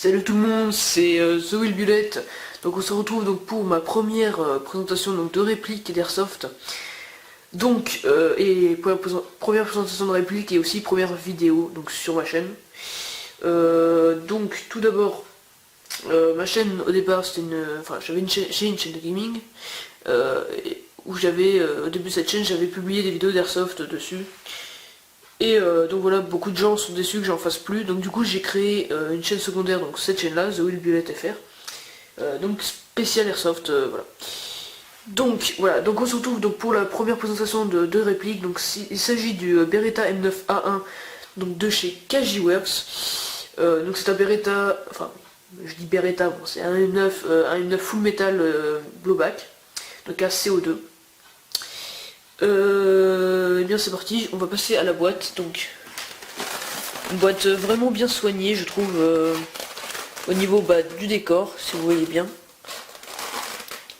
Salut tout le monde, c'est The Will Bullet. Donc on se retrouve donc pour ma première présentation donc, de réplique d'Airsoft. Donc et pour la première présentation de réplique et aussi première vidéo donc sur ma chaîne. Donc tout d'abord ma chaîne au départ c'était j'ai une chaîne de gaming où j'avais au début de cette chaîne j'avais publié des vidéos d'Airsoft dessus. Et donc voilà, beaucoup de gens sont déçus que j'en fasse plus, donc du coup j'ai créé une chaîne secondaire, donc cette chaîne là, The Will Bullet FR, donc spécial Airsoft, voilà. Donc voilà, donc on se retrouve donc pour la première présentation de réplique, donc il s'agit du Beretta M9A1, donc de chez Kajiworks. Donc c'est un Beretta, enfin je dis Beretta, bon, c'est un M9 full metal blowback, donc à CO2. Et bien c'est parti, on va passer à la boîte. Donc une boîte vraiment bien soignée je trouve, au niveau du décor, si vous voyez bien,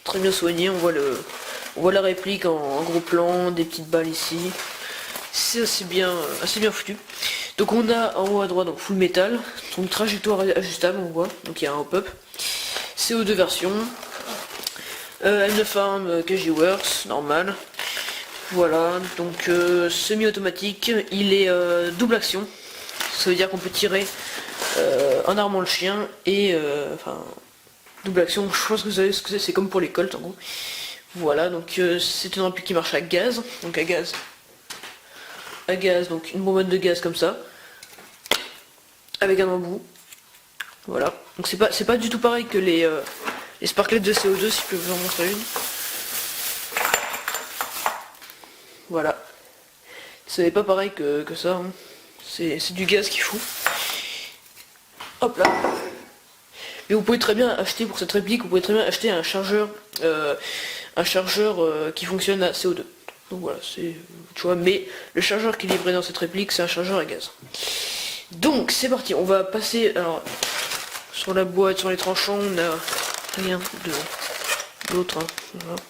très bien soignée. On voit la réplique en gros plan, des petites balles ici, c'est assez bien foutu. Donc on a en haut à droite donc full metal, donc trajectoire ajustable, on voit, donc il y a un hop-up, CO2 version, M9A1 Kajiworks normal. Voilà, donc semi-automatique, il est double action, ça veut dire qu'on peut tirer en armant le chien et enfin double action, je pense que vous savez ce que c'est comme pour les Colts en gros. Voilà, donc c'est une réplique qui marche à gaz, donc à gaz, donc une bonbonne de gaz comme ça, avec un embout. Voilà, donc c'est pas du tout pareil que les sparklets de CO2, si je peux vous en montrer une. Voilà, ce n'est pas pareil que ça, hein. C'est du gaz qu'il faut. Hop là. Mais vous pouvez très bien acheter pour cette réplique, vous pouvez très bien acheter un chargeur qui fonctionne à CO2. Donc voilà, c'est, tu vois, mais le chargeur qui est livré dans cette réplique, c'est un chargeur à gaz. Donc c'est parti, on va passer, alors, sur la boîte, sur les tranchants, on a rien d'autre, hein. Voilà.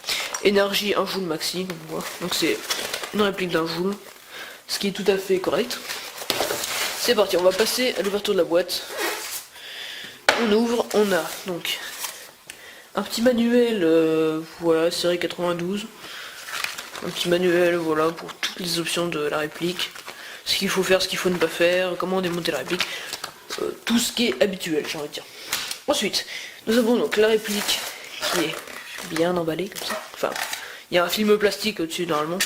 Énergie 1 joule maxi, donc voilà. Donc c'est une réplique d'un joule, ce qui est tout à fait correct. C'est parti, on va passer à l'ouverture de la boîte. On ouvre, on a donc un petit manuel, voilà, série 92. Un petit manuel, voilà, pour toutes les options de la réplique. Ce qu'il faut faire, ce qu'il faut ne pas faire, comment démonter la réplique. Tout ce qui est habituel, j'ai envie de dire. Ensuite, nous avons donc la réplique qui est bien emballée comme ça. Enfin, il y a un film plastique au-dessus normalement.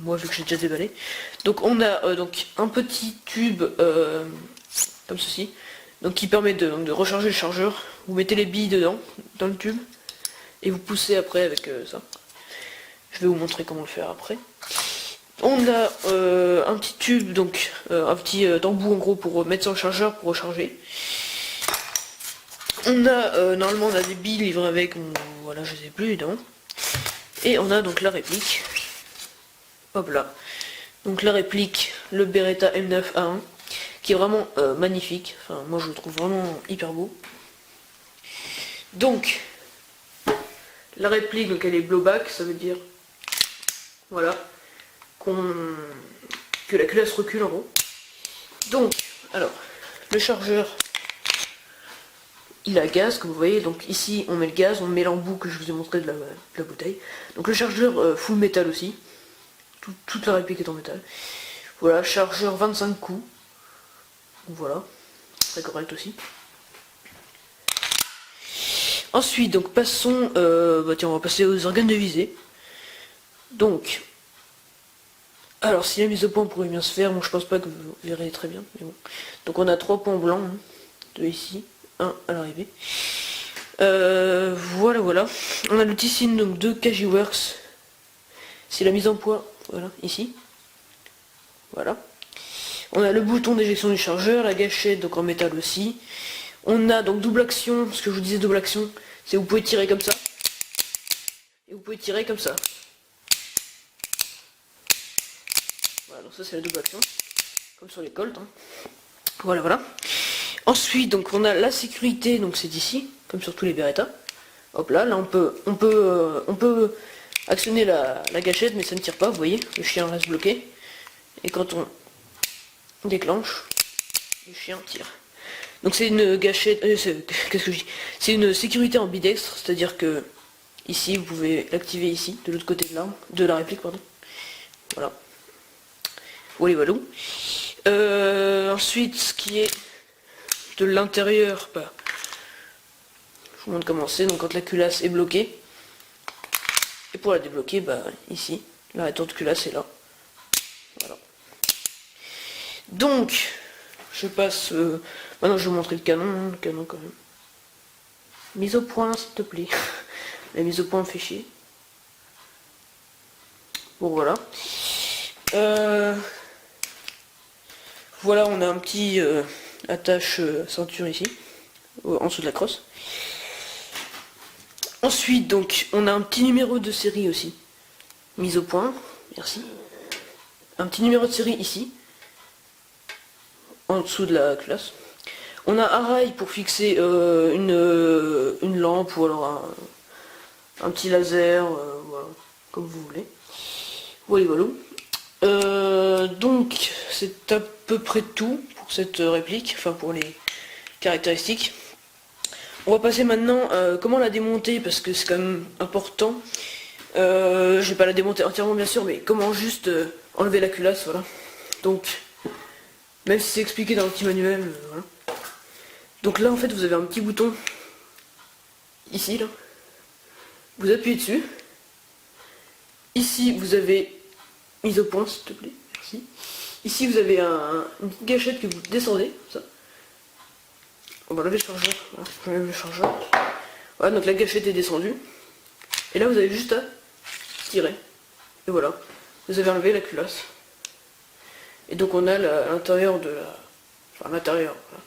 Moi, vu que j'ai déjà déballé. Donc on a donc un petit tube comme ceci, donc qui permet de recharger le chargeur. Vous mettez les billes dedans, dans le tube, et vous poussez après avec ça. Je vais vous montrer comment le faire après. On a un petit tube, donc un petit embout en gros pour mettre sur le chargeur pour recharger. On a normalement on a des billes livrées avec, voilà, je sais plus évidemment. Et on a donc la réplique. Hop là. Donc la réplique, le Beretta M9A1, qui est vraiment magnifique. Enfin, moi je le trouve vraiment hyper beau. Donc, la réplique, donc elle est blowback, ça veut dire, voilà, que la culasse recule en gros. Donc, alors, le chargeur, il a gaz, comme vous voyez. Donc ici, on met le gaz, on met l'embout que je vous ai montré de la bouteille. Donc le chargeur full métal aussi. Toute la réplique est en métal. Voilà, chargeur 25 coups. Voilà, très correct aussi. Ensuite, donc passons, tiens, on va passer aux organes de visée. Donc, alors si la mise au point pourrait bien se faire, bon je pense pas que vous verrez très bien, mais bon. Donc on a 3 points blancs, hein, 2 ici, 1 à l'arrivée. Voilà. On a le T-Sin donc de Kajiworks. C'est la mise en point, voilà, ici. Voilà. On a le bouton d'éjection du chargeur, la gâchette donc en métal aussi. On a donc double action, ce que je vous disais double action, c'est vous pouvez tirer comme ça. Et vous pouvez tirer comme ça. Voilà, donc ça c'est la double action. Comme sur les Colts, hein. Voilà. Ensuite, donc on a la sécurité, donc c'est ici, comme sur tous les Beretta. Hop là, on peut actionner la gâchette, mais ça ne tire pas, vous voyez, le chien reste bloqué. Et quand on déclenche, le chien tire. Donc c'est une gâchette, qu'est-ce que je dis? C'est une sécurité ambidextre, c'est-à-dire que ici vous pouvez l'activer ici, de l'autre côté de l'arme, de la réplique pardon. Voilà. Voilà. Ensuite, ce qui est de l'intérieur, bah, je vous montre comment c'est. Donc quand la culasse est bloquée, et pour la débloquer, bah ici, l'arrêteur de culasse est là. Voilà. Donc, je passe. Maintenant, je vais vous montrer le canon quand même. Mise au point, s'il te plaît. La mise au point me fait chier. Bon, voilà. Voilà, on a un petit attache ceinture ici, en dessous de la crosse. Ensuite, donc, on a un petit numéro de série aussi. Mise au point, merci. Un petit numéro de série ici, en dessous de la classe. On a un rail pour fixer une lampe ou alors un petit laser, voilà, comme vous voulez. Voilà. Donc c'est à peu près tout pour cette réplique, enfin pour les caractéristiques. On va passer maintenant comment la démonter parce que c'est quand même important. Je vais pas la démonter entièrement bien sûr, mais comment juste enlever la culasse, voilà. Donc même si c'est expliqué dans le petit manuel, voilà. Donc là en fait vous avez un petit bouton ici là. Vous appuyez dessus. Ici vous avez mise au point s'il te plaît, merci. Ici vous avez une petite gâchette que vous descendez, comme ça. On va lever le chargeur, voilà, je lève le chargeur. Voilà, donc la gâchette est descendue. Et là vous avez juste à tirer. Et voilà, vous avez enlevé la culasse. Et donc on a l'intérieur de la... Enfin l'intérieur, voilà,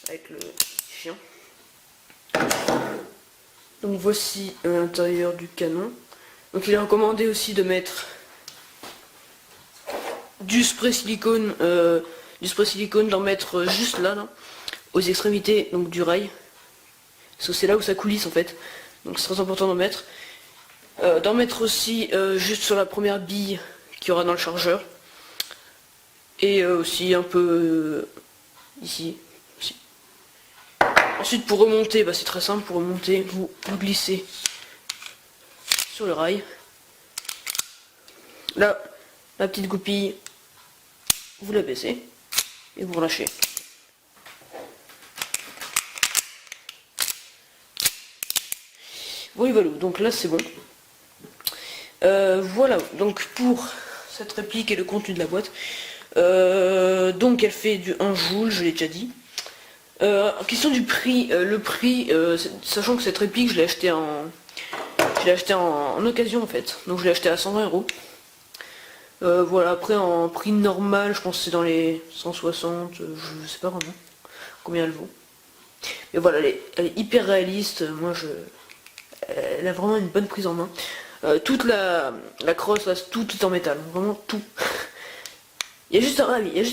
avec le chien. Donc voici l'intérieur du canon. Donc il est recommandé aussi de mettre du spray silicone, d'en mettre juste là, aux extrémités donc du rail. Parce que c'est là où ça coulisse en fait. Donc c'est très important d'en mettre. D'en mettre aussi juste sur la première bille qu'il y aura dans le chargeur. Et aussi un peu ici. Aussi. Ensuite pour remonter, bah, c'est très simple, pour remonter, vous glissez sur le rail. Là, la petite goupille, vous la baissez et vous relâchez. Voilà, donc là c'est bon. Voilà, donc pour cette réplique et le contenu de la boîte. Donc elle fait du 1 joule, je l'ai déjà dit. En question du prix, le prix, sachant que cette réplique je l'ai acheté en occasion en fait, donc je l'ai acheté à 120 €. Voilà, après en prix normal, je pense que c'est dans les 160, je sais pas vraiment combien elle vaut. Mais voilà, elle est hyper réaliste, elle a vraiment une bonne prise en main. Toute la crosse, là, tout est en métal, vraiment tout. Il y a juste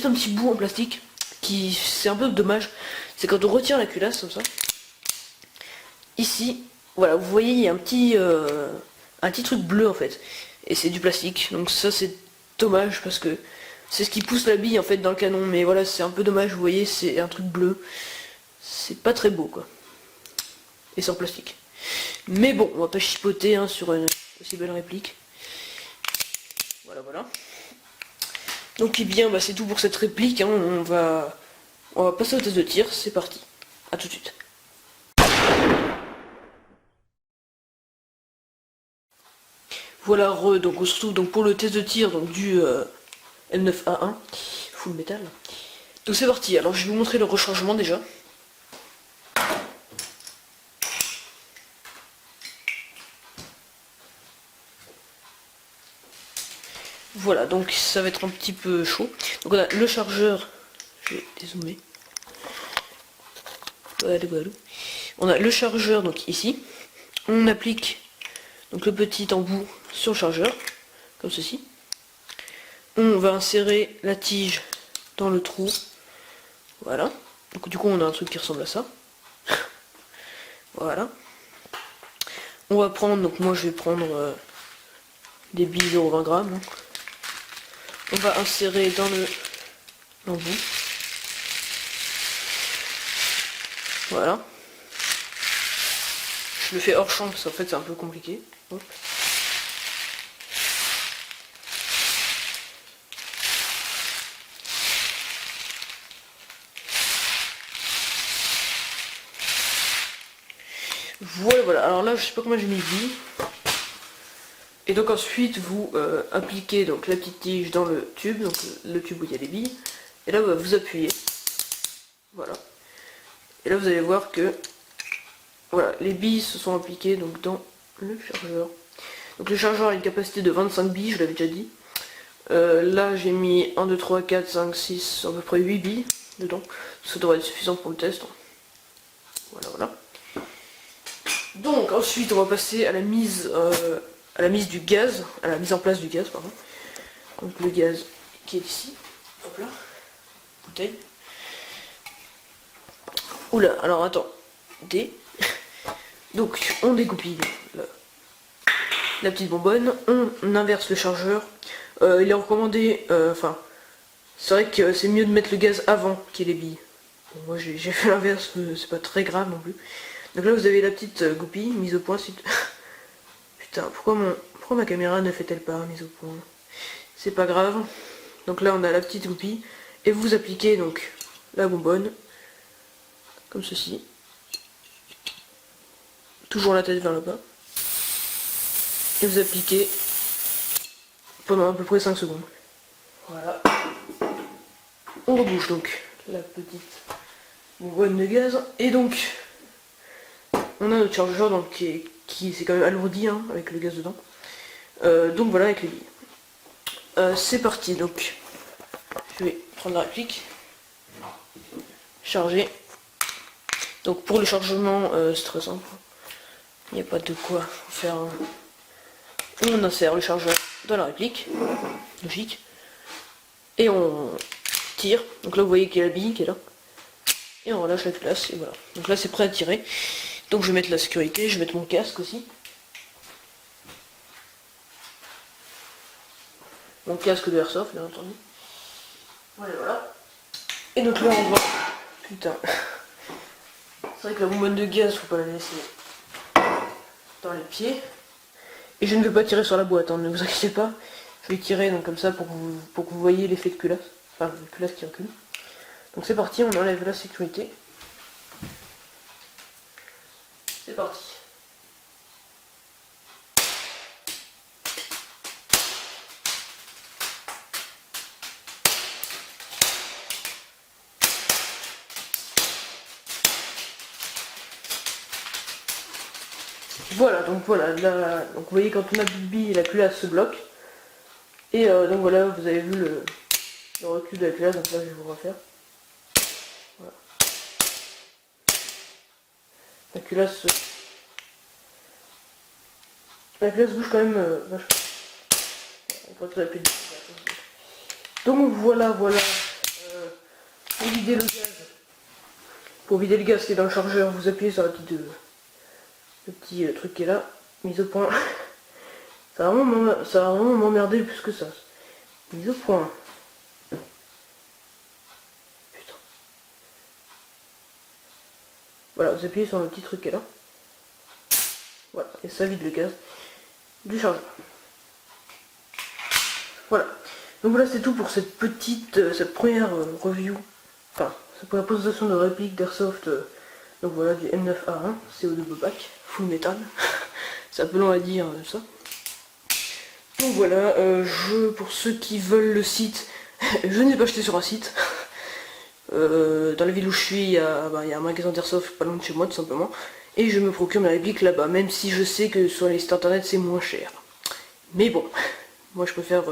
un petit bout en plastique qui, c'est un peu dommage, c'est quand on retire la culasse comme ça. Ici, voilà, vous voyez, il y a un petit truc bleu en fait, et c'est du plastique, donc ça c'est dommage parce que c'est ce qui pousse la bille en fait dans le canon, mais voilà, c'est un peu dommage, vous voyez, c'est un truc bleu, c'est pas très beau quoi, et c'est en plastique. Mais bon, on va pas chipoter hein, sur une aussi belle réplique. Voilà. Donc eh bien, bah, c'est tout pour cette réplique, hein. On va passer au test de tir, c'est parti. A tout de suite. Voilà, donc on se retrouve donc pour le test de tir donc, du M9A1 full metal. Donc c'est parti, alors je vais vous montrer le rechargement déjà. Voilà, donc ça va être un petit peu chaud. Donc on a le chargeur, je vais dézoomer. Voilà. On a le chargeur donc ici. On applique donc le petit embout sur le chargeur, comme ceci. On va insérer la tige dans le trou. Voilà. Donc du coup on a un truc qui ressemble à ça. Voilà. On va prendre, donc moi je vais prendre des billes 0,20 grammes. Hein. On va insérer dans l'embout. Voilà. Je le fais hors champ parce qu'en fait c'est un peu compliqué. Hop. Voilà, voilà. Alors là, je sais pas comment j'ai mis billes. Et donc ensuite, vous appliquez donc la petite tige dans le tube, donc le tube où il y a les billes. Et là, vous appuyez. Voilà. Et là, vous allez voir que voilà, les billes se sont appliquées donc dans le chargeur. Donc le chargeur a une capacité de 25 billes, je l'avais déjà dit. Là, j'ai mis 1, 2, 3, 4, 5, 6, à peu près 8 billes dedans. Ça devrait être suffisant pour le test. Voilà, voilà. Donc ensuite, on va passer à la mise du gaz, à la mise en place du gaz, pardon. Donc le gaz qui est ici. Hop là. Bouteille. Oula, alors attends. Donc on dégoupille la petite bonbonne, on inverse le chargeur. Il est recommandé, enfin, c'est vrai que c'est mieux de mettre le gaz avant qu'il y ait les billes. Bon, moi j'ai fait l'inverse, c'est pas très grave non plus. Donc là vous avez la petite goupille mise au point. Putain, pourquoi ma caméra ne fait-elle pas mise au point? C'est pas grave. Donc là on a la petite goupille et vous appliquez donc la bonbonne comme ceci. Toujours la tête vers le bas. Et vous appliquez pendant à peu près 5 secondes. Voilà. On rebouche donc la petite bonbonne de gaz. Et donc, on a notre chargeur donc, qui s'est quand même alourdi hein, avec le gaz dedans. Donc voilà avec les billes. C'est parti donc. Je vais prendre la réplique. Charger. Donc pour le chargement, c'est très simple. Il n'y a pas de quoi faire. On insère le chargeur dans la réplique. Logique. Et on tire. Donc là vous voyez qu'il y a la bille qui est là. Et on relâche la culasse et voilà. Donc là c'est prêt à tirer. Donc je vais mettre la sécurité, je vais mettre mon casque aussi. Mon casque de airsoft bien entendu. Voilà voilà. Et donc là on va. Putain. C'est vrai que la bonbonne de gaz, faut pas la laisser dans les pieds. Et je ne vais pas tirer sur la boîte, hein, ne vous inquiétez pas. Je vais tirer donc comme ça pour que vous voyez l'effet de culasse. Enfin le culasse qui recule. Donc c'est parti, on enlève la sécurité. C'est parti. Voilà, donc voilà, là, donc vous voyez quand on a plus de billes, la culasse se bloque. Et donc voilà, vous avez vu le recul de la culasse, donc là je vais vous refaire. Voilà. La culasse bouge quand même vachement. On pourrait très rapide. Donc voilà, voilà. Pour vider le gaz. Pour vider le gaz qui est dans le chargeur, vous appuyez sur la petite, le petit truc qui est là, mise au point. Ça va vraiment m'emmerder plus que ça. Mise au point. Putain. Voilà, vous appuyez sur le petit truc qui est là. Voilà, et ça vide le gaz du chargeur. Voilà. Donc voilà, c'est tout pour cette petite, cette première review. Enfin, cette première présentation de réplique d'Airsoft. Donc voilà, du M9A1, CO2 Bobac, full metal. C'est un peu long à dire ça. Donc voilà, pour ceux qui veulent le site, je n'ai pas acheté sur un site. Dans la ville où je suis, il y a un magasin d'Airsoft pas loin de chez moi tout simplement. Et je me procure mes répliques là-bas, même si je sais que sur les sites internet c'est moins cher. Mais bon, moi je préfère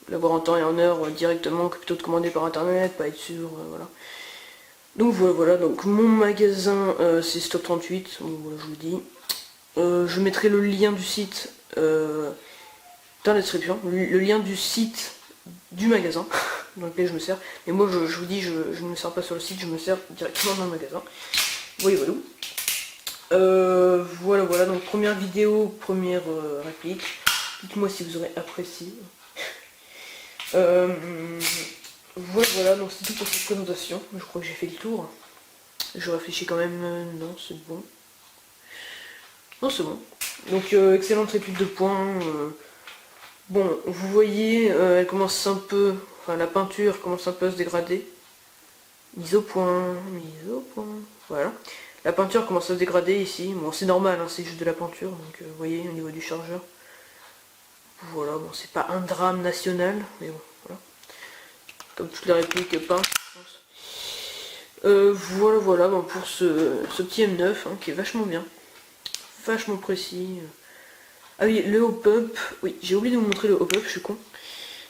l'avoir en temps et en heure directement que plutôt de commander par internet, pas être sûr, voilà. Donc voilà, donc mon magasin c'est Stock 38, donc voilà, je vous le dis. Je mettrai le lien du site dans la description, le lien du site du magasin dans lequel je me sers. Mais moi je vous dis, je ne me sers pas sur le site, je me sers directement dans le magasin. Voilà, voilà, donc première vidéo, première réplique. Dites-moi si vous aurez apprécié. Voilà, donc c'est tout pour cette présentation. Je crois que j'ai fait le tour. Je réfléchis quand même, non c'est bon. Non c'est bon. Donc excellente réplique de points. Bon, vous voyez, elle commence un peu, enfin la peinture commence un peu à se dégrader. Mise au point, voilà. La peinture commence à se dégrader ici. Bon, c'est normal, hein, c'est juste de la peinture, donc vous voyez au niveau du chargeur. Voilà, bon, c'est pas un drame national, mais bon, voilà. Comme toutes les répliques peintes, je pense. Voilà, bon, pour ce petit M9, hein, qui est vachement bien. Vachement précis. Ah oui, le hop-up, oui, j'ai oublié de vous montrer le hop-up, je suis con.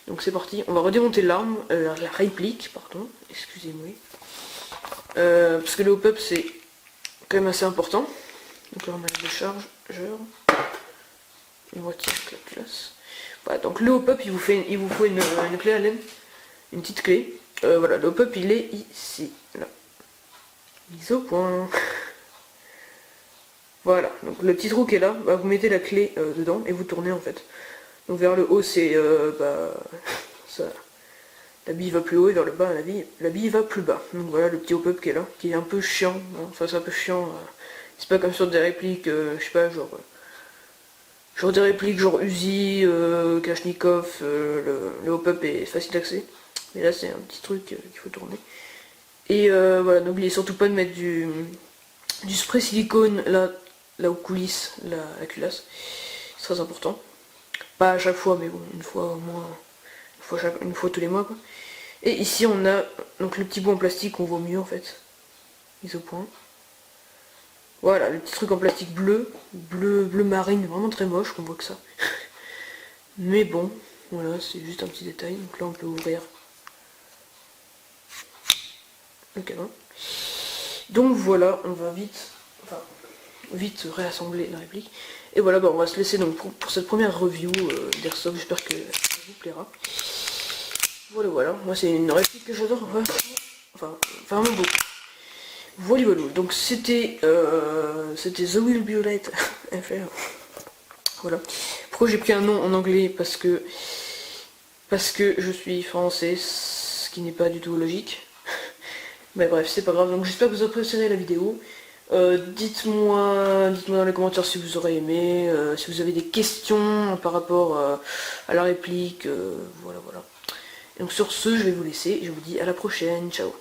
Donc c'est parti, on va redémonter l'arme, la réplique, pardon, excusez-moi. Parce que le hop-up c'est quand même assez important. Donc là on a le chargeur. Et moi tiens la classe. Voilà, donc le hop-up il vous faut une clé Allen, une petite clé. Voilà, le hop-up il est ici, là. Mise au point. Voilà, donc le petit trou qui est là, bah, vous mettez la clé dedans et vous tournez en fait. Donc vers le haut c'est ça, la bille va plus haut et vers le bas la bille va plus bas. Donc voilà le petit hop-up qui est là, qui est un peu chiant, hein. Enfin c'est un peu chiant, c'est pas comme sur des répliques, je sais pas, genre des répliques genre Uzi, Kalachnikov, le hop-up est facile d'accès. Mais là c'est un petit truc qu'il faut tourner. Et voilà, n'oubliez surtout pas de mettre du spray silicone là où coulisse la culasse. C'est très important. Pas à chaque fois, mais bon, une fois au moins, une fois tous les mois quoi. Et ici on a donc le petit bout en plastique qu'on voit mieux en fait. Mise au point. Voilà, le petit truc en plastique bleu marine, vraiment très moche qu'on voit que ça. Mais bon, voilà, c'est juste un petit détail. Donc là on peut ouvrir le canon. Donc voilà, on va vite réassembler la réplique. Et voilà, bah, on va se laisser donc pour cette première review d'Airsoft, j'espère que ça vous plaira. Voilà, moi c'est une réplique que j'adore, enfin vraiment beaucoup. Voilà, donc c'était The Will Be Light FR. Voilà. Pourquoi j'ai pris un nom en anglais? Parce que je suis français, ce qui n'est pas du tout logique. Mais bref, c'est pas grave, donc j'espère que vous apprécierez la vidéo. Dites-moi dans les commentaires si vous aurez aimé, si vous avez des questions par rapport à la réplique, voilà. Et donc sur ce, je vais vous laisser, et je vous dis à la prochaine, ciao.